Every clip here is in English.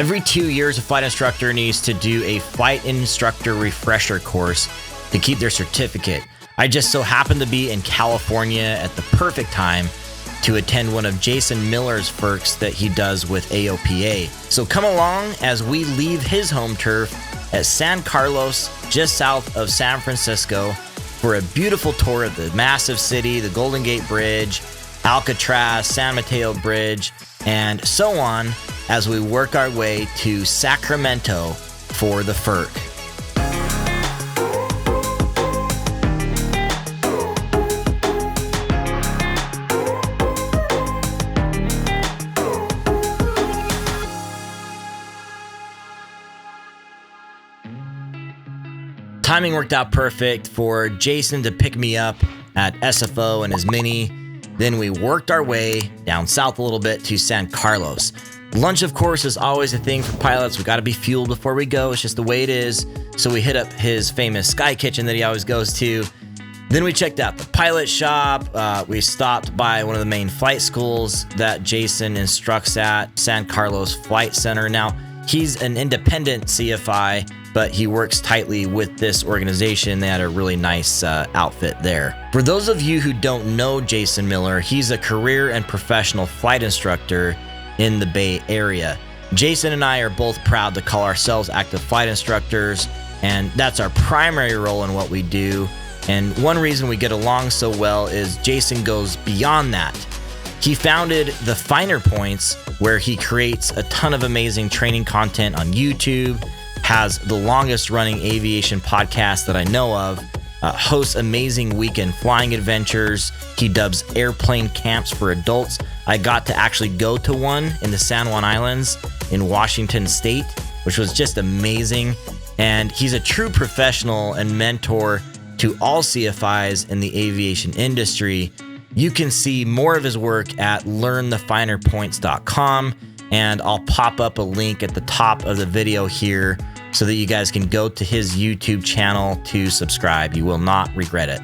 Every 2 years, a flight instructor needs to do a flight instructor refresher course to keep their certificate. I just so happened to be in California at the perfect time to attend one of Jason Miller's FIRCs that he does with AOPA. So come along as we leave his home turf at San Carlos, just south of San Francisco, for a beautiful tour of the massive city, the Golden Gate Bridge, Alcatraz, San Mateo Bridge, and so on as we work our way to Sacramento for the FIRC. Timing worked out perfect for Jason to pick me up at SFO in his Mini. Then we worked our way down south a little bit to San Carlos. Lunch, of course, is always a thing for pilots. We got to be fueled before we go. It's just the way it is. So we hit up his famous Sky Kitchen that he always goes to. Then we checked out the pilot shop. We stopped by one of the main flight schools that Jason instructs at, San Carlos Flight Center. Now, he's an independent CFI, but he works tightly with this organization. They had a really nice outfit there. For those of you who don't know Jason Miller, he's a career and professional flight instructor in the Bay Area. Jason and I are both proud to call ourselves active flight instructors, and that's our primary role in what we do. And one reason we get along so well is Jason goes beyond that. He founded The Finer Points, where he creates a ton of amazing training content on YouTube, has the longest running aviation podcast that I know of, hosts amazing weekend flying adventures. He dubs airplane camps for adults. I got to actually go to one in the San Juan Islands in Washington State, which was just amazing. And he's a true professional and mentor to all CFIs in the aviation industry. You can see more of his work at learnthefinerpoints.com, and I'll pop up a link at the top of the video here so that you guys can go to his YouTube channel to subscribe. You will not regret it.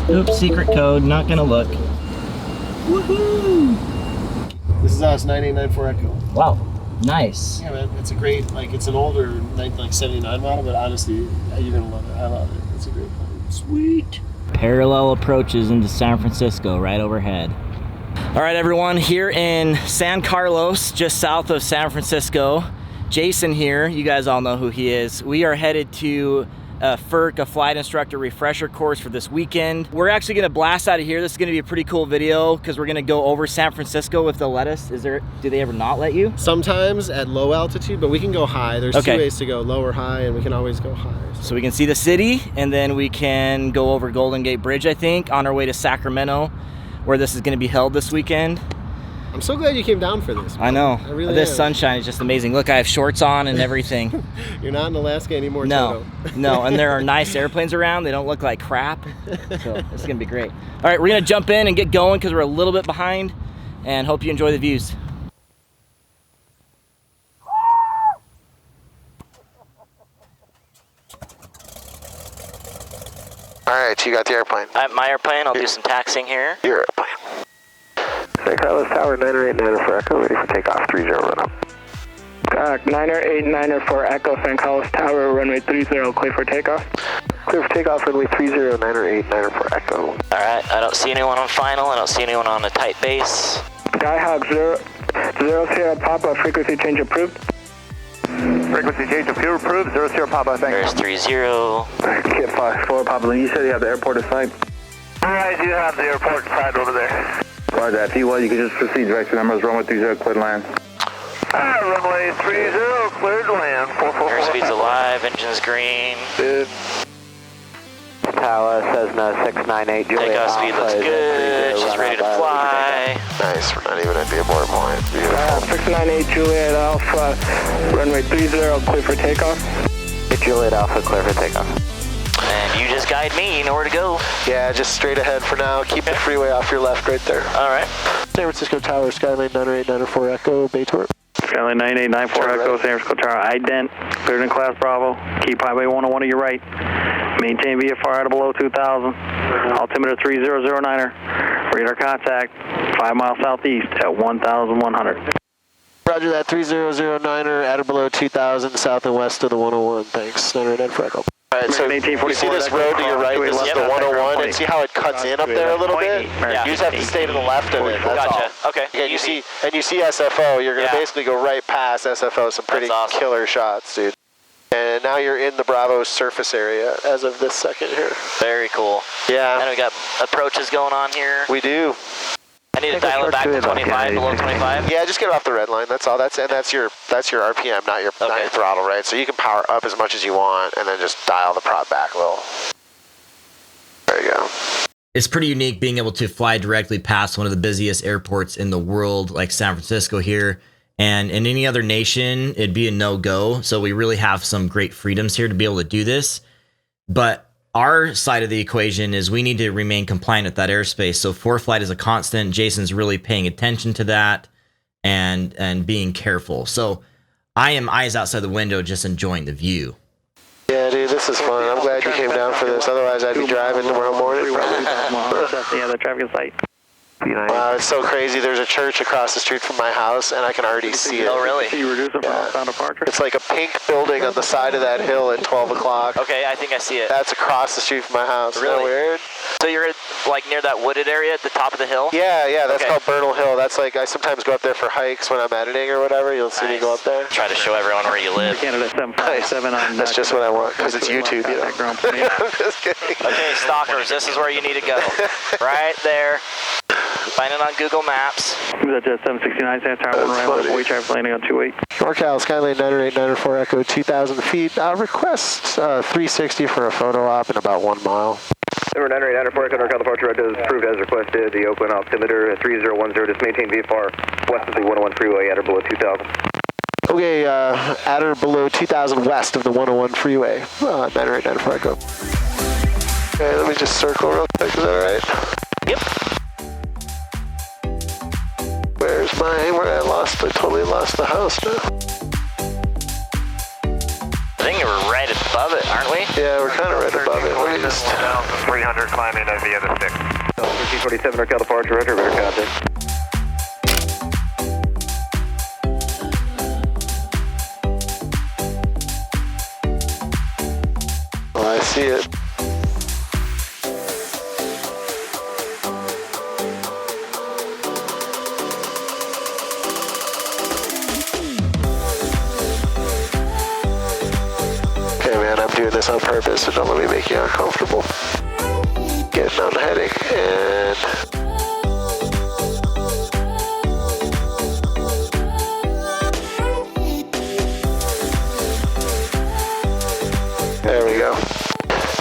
Oops, secret code, not gonna look. Woohoo! This is us, 9894 Echo. Wow, nice. Yeah, man, it's a great, it's an older, 79 model, but honestly, you're gonna love it. I love it. It's a great plane. Sweet. Parallel approaches into San Francisco right overhead. All right, everyone, here in San Carlos, just south of San Francisco, Jason here, you guys all know who he is. We are headed to FIRC, a flight instructor refresher course for this weekend. We're actually gonna blast out of here. This is gonna be a pretty cool video because we're gonna go over San Francisco if they'll let us. Do they ever not let you? Sometimes at low altitude, but we can go high. There's two ways to go, low or high, and we can always go high. So we can see the city, and then we can go over Golden Gate Bridge, I think, on our way to Sacramento, where this is gonna be held this weekend. I'm so glad you came down for this. I know. I really this am. Sunshine is just amazing. Look, I have shorts on and everything. You're not in Alaska anymore, No, Toto. no, and there are nice airplanes around. They don't look like crap, so it's gonna be great. All right, we're gonna jump in and get going because we're a little bit behind, and hope you enjoy the views. All right, you got the airplane. My airplane. I'll do some taxiing here. Your airplane. San Carlos Tower, 989 for Echo, ready for takeoff, 30 run up. 989 for Echo, San Carlos Tower, runway 30, clear for takeoff. Clear for takeoff, runway 30, 989 for Echo. All right, I don't see anyone on final. I don't see anyone on the tight base. Skyhawk 00 Papa, frequency change approved. Frequency change approved, 00 Papa, thanks. There's 30. Kit 54 Papa, you said you have the airport assigned? I do have the airport assigned over there. Roger that. T1, you can just proceed direct to numbers, runway 30, clear to land. Runway 30, cleared to land. 444. Airspeed's alive, engine's green. Good. Tower, Cessna 698 Juliet. Takeoff speed looks good, she's ready to fly. Nice, we're not even at the abort point. Beautiful. 698 Juliet Alpha, runway 30, clear for takeoff. Juliet Alpha, clear for takeoff. And you just guide me, you know where to go. Yeah, just straight ahead for now. Keep the freeway off your left right there. All right. San Francisco Tower, Skyline 98994 Echo, Bay Tour. Skyline 9894 Echo, San Francisco Tower, ident, cleared in class Bravo. Keep highway 101 to your right. Maintain VFR at below 2,000. Altimeter 3009er. Radar contact 5 miles southeast at 1,100. Roger that. 3009er at or below 2000 south and west of the 101. Thanks. 909 for Echo. All right, so you see this road to your right? This is the 101, and see how it cuts in up there a little bit? Yeah. You just have to stay to the left of it. That's Gotcha. all. Okay. Yeah, you see SFO. You're gonna basically go right past SFO. Some pretty awesome. killer shots, dude. And now you're in the Bravo surface area as of this second here. Very cool. Yeah. And we got approaches going on here. We do. I need to dial it back to 25, below 25. Yeah, just get it off the red line. That's all. That's your RPM, not your throttle, right? So you can power up as much as you want, and then just dial the prop back a little. There you go. It's pretty unique being able to fly directly past one of the busiest airports in the world, like San Francisco here. And in any other nation, it'd be a no-go. So we really have some great freedoms here to be able to do this. But our side of the equation is we need to remain compliant with that airspace. So ForeFlight is a constant. Jason's really paying attention to that and being careful. So I am eyes outside the window, just enjoying the view. Yeah, dude, this is fun. I'm glad you came down for this. Otherwise, I'd be driving tomorrow morning. Yeah, the traffic light. Wow, it's so crazy. There's a church across the street from my house, and I can already see it. Oh, really? You reduce it from outbound departure? It's like a pink building on the side of that hill at 12 o'clock. Okay, I think I see it. That's across the street from my house. Really? Isn't that weird? So you're like near that wooded area at the top of the hill? Yeah, that's Okay. called Bernal Hill. That's like, I sometimes go up there for hikes when I'm editing or whatever. You'll see me go up there. Try to show everyone where you live. Canada 757 on... That's just what I want, because it's YouTube, you know. I'm just kidding. Okay, stalkers, this is where you need to go. Right there. Find it on Google Maps. That's 769, Santa Tower, 1 right, weight traffic landing on 28. NorCal, Skylane 98904 Echo, 2,000 feet. Request 360 for a photo op in about 1 mile. Number 98904 Echo, NorCal departure route is approved as requested. The Oakland altimeter 3010, just maintain VFR west of the 101 freeway at or below 2000. Okay, at or below 2,000 west of the 101 freeway. 98904 Echo. Okay, let me just circle real quick. Is that all right? Yep. Where's I totally lost the house now. I think we're right above it, aren't we? Yeah, we're kind of right above it. Let me just... 1,300 climbing via the 6. 1347 NorCal departure, roger, better contact. Oh, I see it. Okay, man, I'm doing this on purpose, so don't let me make you uncomfortable. Getting on the heading, and... There we go.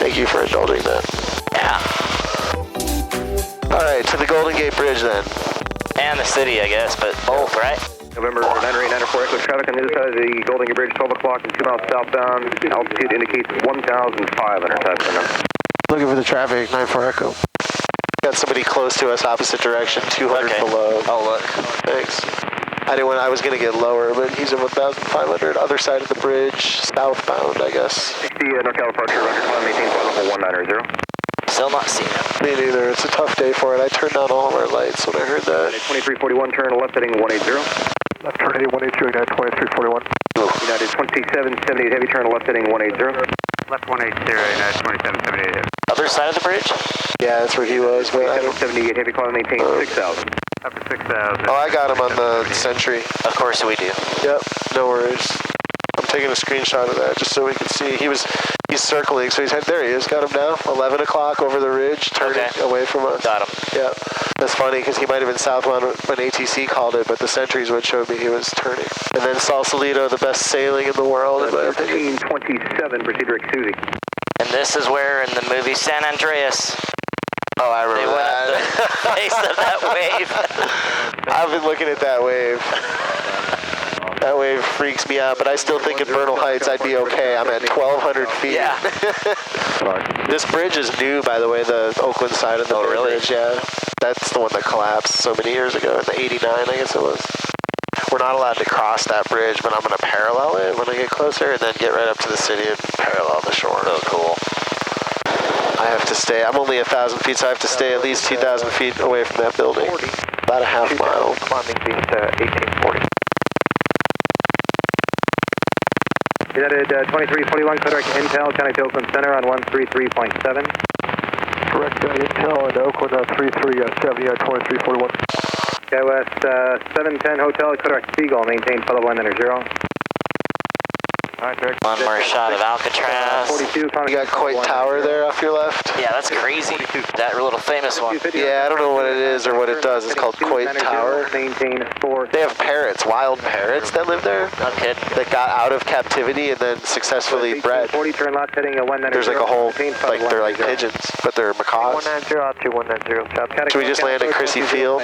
Thank you for indulging that. Yeah. All right, to the Golden Gate Bridge then. And the city, I guess, but both, right? November 98904 Echo, traffic on the other side of the Golden Gate Bridge, 12 o'clock and 2 miles southbound. Altitude indicates 1,500 type. Looking for the traffic, 94 Echo. Got somebody close to us, opposite direction, 200 below. Oh, look. Thanks. I was gonna get lower, but he's at 1,500, other side of the bridge, southbound, I guess. 60 NorCal departure, roger, climb, maintain flight level 190. Still not seeing it. Me neither, it's a tough day for it. I turned down all of our lights when I heard that. 2341, turn left heading 180. Left turn heading 180, United 2341. United 2778 heavy, turn left heading 180. Left 180, United 2778 heavy. Other side of the bridge? Yeah, that's where he was, but I don't... 78 heavy, climb, maintain 6,000. Up to 6,000. Oh, I got him on the Sentry. Of course we do. Yep, no worries. I'm taking a screenshot of that just so we can see. He's circling, so there he is, got him now. 11 o'clock over the ridge, turning away from us. Got him. Yeah, that's funny because he might have been southbound when ATC called it, but the Sentry's what showed me he was turning. And then Sausalito, the best sailing in the world, in my opinion. 1327, proceed to Rick Susie. And this is where in the movie San Andreas, Oh, I remember they went that. up the face of that wave. I've been looking at that wave. That wave freaks me out, but I still think at Bernal Heights I'd be okay. I'm at 1,200 feet. Yeah. This bridge is new, by the way, the Oakland side of the really? bridge. Yeah, that's the one that collapsed so many years ago, in the 89, I guess it was. We're not allowed to cross that bridge, but I'm going to parallel it when I get closer, and then get right up to the city and parallel the shore. Oh, cool. I have to stay, I'm only 1,000 feet, so I have to stay at least 2,000 feet away from that building. About a half mile. Climbing speed 1840. United 2341, direct Intel, County to Oakland Center on 133.7. Correct, Intel and Oakland 3370 on 2341. SkyWest 710 Hotel, direct Seagull, maintain follow 190. One more shot of Alcatraz. 42, You got Coit Tower there off your left? Yeah, that's crazy. That little famous one. Yeah, I don't know what it is or what it does. It's called Coit Tower. Maintain 4. They have parrots, wild parrots that live there. No kid. That got out of captivity and then successfully bred. 40, turn left, heading 190. There's like a whole, like they're like pigeons, but they're macaws. 190 to 190. Should we just land at Chrissy Field?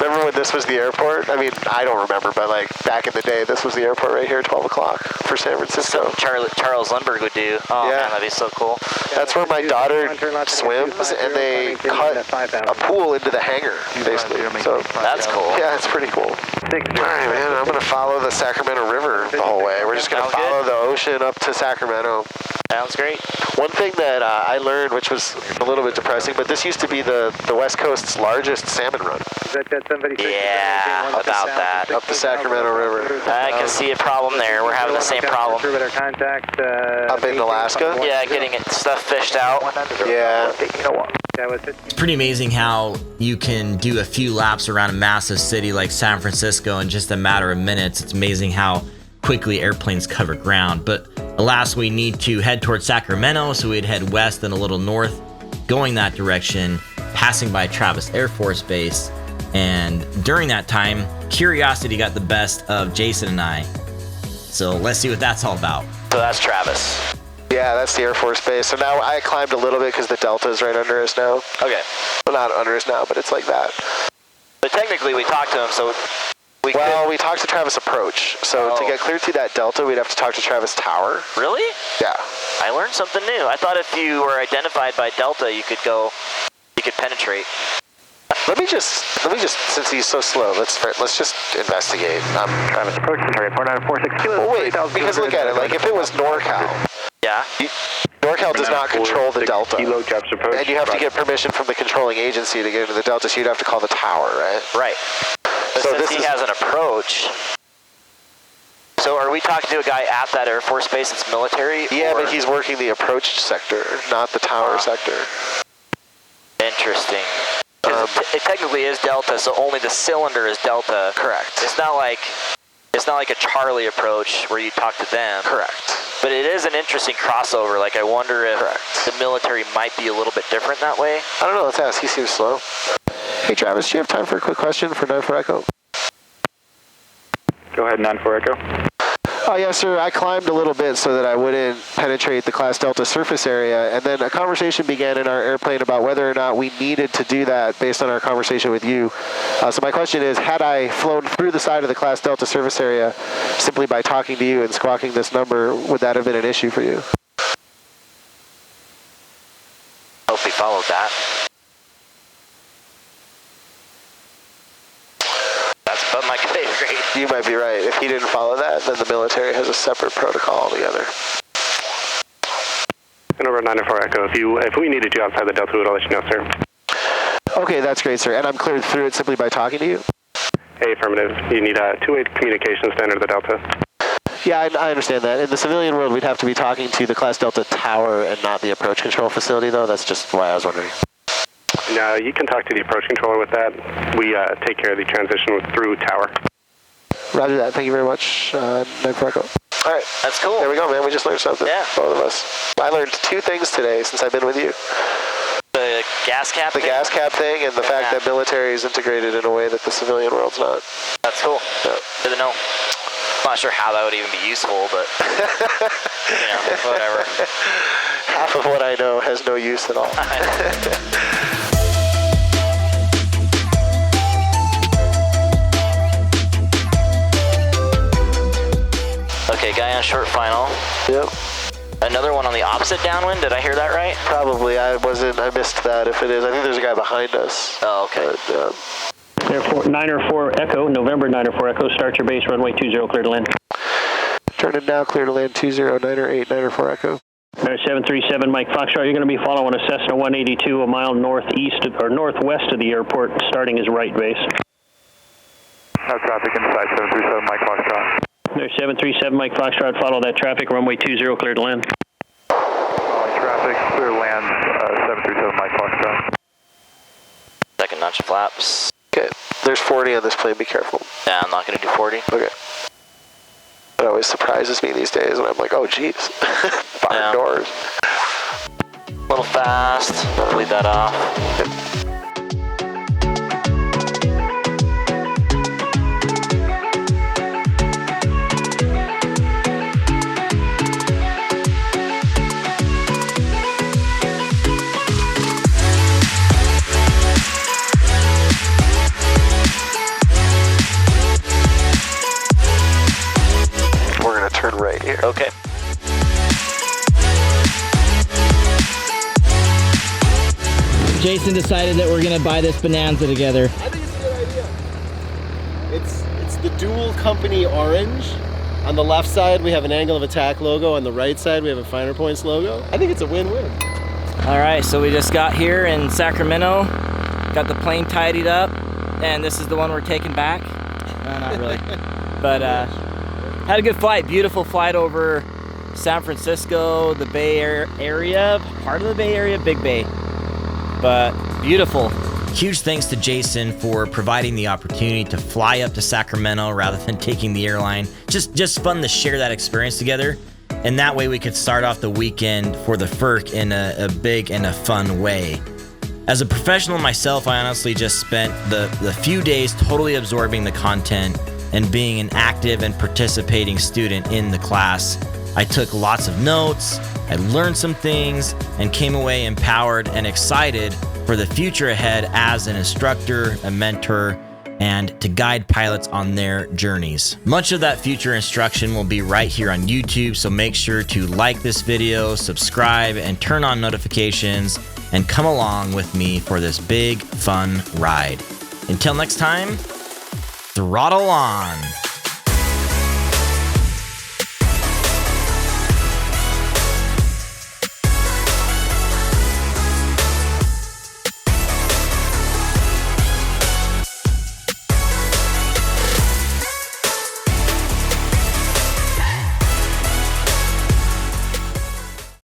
Remember when this was the airport? I mean, I don't remember, but like back in the day, this was the airport right here, 12 o'clock for San Francisco. Charles Lundberg would do. Oh Yeah. man, that'd be so cool. That's where my daughter swims, and they cut a pool into the hangar, basically. So That's cool. yeah, it's pretty cool. All right, man, I'm going to follow the Sacramento River the whole way. We're just going to Sounds follow good. the ocean up to Sacramento. Sounds great. One thing that I learned, which was a little bit depressing, but this used to be the West Coast's largest salmon run. Yeah, about that. Up the Sacramento River. I can see a problem there. We're having the same problem. Up in Alaska? Yeah, getting stuff fished out. Yeah. It's pretty amazing how you can do a few laps around a massive city like San Francisco in just a matter of minutes. It's amazing how quickly airplanes cover ground. But alas, we need to head towards Sacramento, so we'd head west and a little north, going that direction, passing by Travis Air Force Base. And during that time, curiosity got the best of Jason and I. So let's see what that's all about. So that's Travis. Yeah, that's the Air Force Base. So now I climbed a little bit because the Delta is right under us now. Okay. Well, not under us now, but it's like that. But technically, we talked to him, so we We talked to Travis Approach. So to get clear through that Delta, we'd have to talk to Travis Tower. Really? Yeah. I learned something new. I thought if you were identified by Delta, you could penetrate. Let me just, since he's so slow, let's just investigate. Travis approach, target 4946 kilos. Well, wait, because look at it, like if it was NorCal, Yeah. NorCal does not control the Delta. Kilo Travis approach. And you have to get permission from the controlling agency to get into the Delta, so you'd have to call the tower, right? Right. But So since this he is- has an approach, so are we talking to a guy at that Air Force Base that's military? Yeah, or- but he's working the approach sector, not the tower sector. Interesting. 'Cause it technically is Delta, so only the cylinder is Delta. Correct. It's not like a Charlie approach where you talk to them. Correct. But it is an interesting crossover. Like I wonder if Correct. the military might be a little bit different that way. I don't know, let's ask. He seems slow. Hey, Travis, do you have time for a quick question for 94 Echo? Go ahead, 94 Echo. Oh, yes, sir. I climbed a little bit so that I wouldn't penetrate the Class Delta surface area, and then a conversation began in our airplane about whether or not we needed to do that based on our conversation with you. So my question is, had I flown through the side of the Class Delta surface area simply by talking to you and squawking this number, would that have been an issue for you? Hope we followed that. That's above my pay grade. You might be right. If he didn't follow that, then the military has a separate protocol altogether. And over 94 Echo, if we needed you outside the Delta, we would let you know, sir. Okay, that's great, sir. And I'm cleared through it simply by talking to you? Hey, affirmative. You need a two-way communications to enter the Delta. Yeah, I understand that. In the civilian world, we'd have to be talking to the Class Delta tower and not the approach control facility, though. That's just why I was wondering. No, you can talk to the approach controller with that. We take care of the transition through tower. Roger that. Thank you very much, 94 Echo. All right. That's cool. There we go, man. We just learned something. Yeah. Both of us. I learned two things today since I've been with you. The gas cap. The thing? gas cap thing and the fact that military is integrated in a way that the civilian world's not. That's cool. Yeah. Good to know. I'm not sure how that would even be useful, but whatever. Half of what I know has no use at all. Okay, guy on short final. Yep. Another one on the opposite downwind. Did I hear that right? Probably. I missed that if it is. I think there's a guy behind us. Oh, okay. But, 904 Echo, November 904 Echo, start your base, runway 20, clear to land. turn it now, clear to land 209er 894 Echo. 737 Mike Foxtrot, you're going to be following a Cessna 182 a mile northeast or northwest of the airport, starting as right base. No traffic inside 737 Mike Foxtrot. altimeter 737 Mike Foxtrot, follow that traffic, runway 20, clear to land. Traffic, clear land, 737 Mike Foxtrot. Second notch flaps. Okay. There's 40 on this plane. Be careful. Yeah, I'm not going to do 40. Okay. It always surprises me these days when I'm like, oh, geez. Barn doors. A little fast. Bleed that off. We're going to turn right here. Okay. Jason decided that we're gonna buy this Bonanza together. I think it's a good idea. It's the dual company orange. On the left side we have an angle of attack logo. On the right side we have a Finer Points logo. I think it's a win-win. All right, so we just got here in Sacramento, got the plane tidied up, and this is the one we're taking back. No, not really. But had a good flight, beautiful flight over San Francisco, the Bay Area, part of the Bay Area, Big Bay. But beautiful. Huge thanks to Jason for providing the opportunity to fly up to Sacramento rather than taking the airline. Just fun to share that experience together. And that way we could start off the weekend for the FIRC in a big and a fun way. As a professional myself, I honestly just spent the few days totally absorbing the content and being an active and participating student in the class. I took lots of notes, I learned some things, and came away empowered and excited for the future ahead as an instructor, a mentor, and to guide pilots on their journeys. Much of that future instruction will be right here on YouTube, so make sure to like this video, subscribe, and turn on notifications, and come along with me for this big, fun ride. Until next time, throttle on.